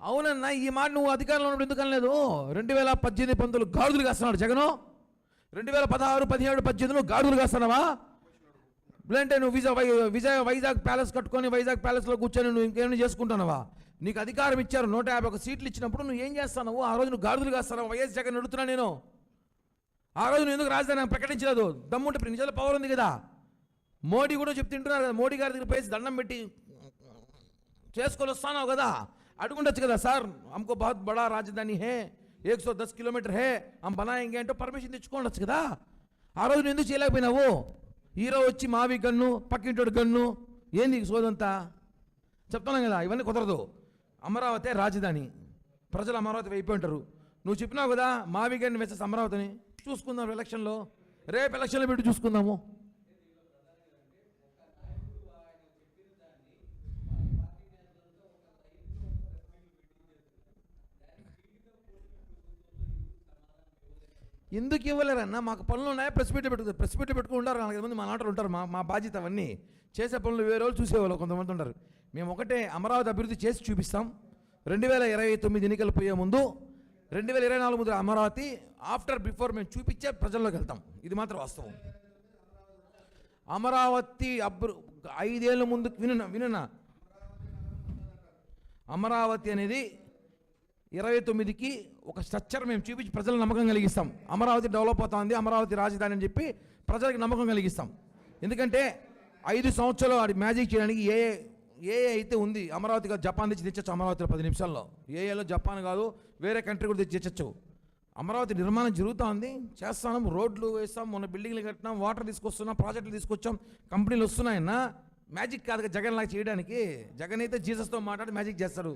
అవునన్నా, ఈ మాట నువ్వు అధికారంలో ఉన్నప్పుడు ఎందుకు అనలేదు? 2018-19 గాడుదులు కాస్తున్నాడు జగను. 2016, 17, 18 గాడుదులు కాస్తున్నావా? లేదంటే నువ్వు వైజాగ్ ప్యాలెస్ కట్టుకొని వైజాగ్ ప్యాలెస్లో కూర్చొని నువ్వు ఇంకేమైనా చేసుకుంటున్నావా? నీకు అధికారం ఇచ్చారు, 151 సీట్లు ఇచ్చినప్పుడు నువ్వు ఏం చేస్తున్నావు? ఆ రోజు నువ్వు గాడుదులు కాస్తున్నావు. వైఎస్ జగన్ అడుగుతున్నా నేను. ఆ రోజు నువ్వు ఎందుకు రాజధాని ప్రకటించలేదు? దమ్ముంటే ఇప్పుడు నిజాల పవర్ ఉంది కదా. మోడీ కూడా చెప్తుంటున్నారు కదా, మోడీ గారి దగ్గర పేసి దండం పెట్టి చేసుకొని వస్తానావు కదా, అడుగుండొచ్చు కదా. సార్ हमको बहुत बड़ा రాజధాని హే, 110 కిలోమీటర్ హే, हम बनाएंगे అంటే పర్మిషన్ తెచ్చుకోవచ్చు కదా. ఆ రోజు నువ్వు ఎందుకు చేయలేకపోయినావు? హీరో వచ్చి మావి గన్ను, పక్కింటోడు గన్ను, ఏంది సోదంతా చెప్తున్నాం కదా. ఇవన్నీ కుదరదు. అమరావతి రాజధాని, ప్రజలు అమరావతి అయిపోయి ఉంటారు. నువ్వు చెప్పినావు కదా మావి గన్ను వెసెస్ అమరావతిని. చూసుకుందాం ఎలక్షన్లో, రేపు ఎలక్షన్లో పెట్టి చూసుకుందాము. ఎందుకు ఇవ్వలేరన్నా? మాకు పనులు ఉన్నాయా? ప్రెస్ మీట్ పెట్టుకుని ఉంటారు 4 మంది మా నాటలు ఉంటారు. మా బాధ్యత అవన్నీ చేసే పనులు వేరే వాళ్ళు చూసేవాళ్ళు కొంతమంది ఉంటారు. మేము ఒకటే అమరావతి అభివృద్ధి చేసి చూపిస్తాం. 2029 ఎన్నికలు పోయే ముందు, 2024 ముందు అమరావతి, బిఫోర్ మేము చూపించే ప్రజల్లోకి వెళ్తాం. ఇది మాత్రం వాస్తవం. అమరావతి 5 ఏళ్ళ ముందు వినున్నా, అమరావతి అనేది 29కి ఒక స్ట్రక్చర్ మేము చూపించి ప్రజలకు నమ్మకం కలిగిస్తాం. అమరావతి డెవలప్ అవుతుంది, అమరావతి రాజధాని అని చెప్పి ప్రజలకు నమ్మకం కలిగిస్తాం. ఎందుకంటే 5 సంవత్సరాలు వాడి మ్యాజిక్ చేయడానికి ఏ అయితే ఉంది. అమరావతి కాదు, జపాన్ తెచ్చి తెచ్చచ్చు. అమరావతిలో 10 నిమిషాల్లో ఏఏలో జపాన్ కాదు, వేరే కంట్రీ కూడా తెచ్చి తెచ్చచ్చు. అమరావతి నిర్మాణం జరుగుతూ ఉంది, చేస్తాం. రోడ్లు వేస్తాం, మొన్న బిల్డింగ్లు కట్టినాం, వాటర్ తీసుకొస్తున్నాం, ప్రాజెక్టులు తీసుకొచ్చాం, కంపెనీలు వస్తున్నాయన్నా. మ్యాజిక్ కాదు జగన్ లాగా చేయడానికి. జగన్ అయితే జీసస్తో మాట్లాడి మ్యాజిక్ చేస్తారు.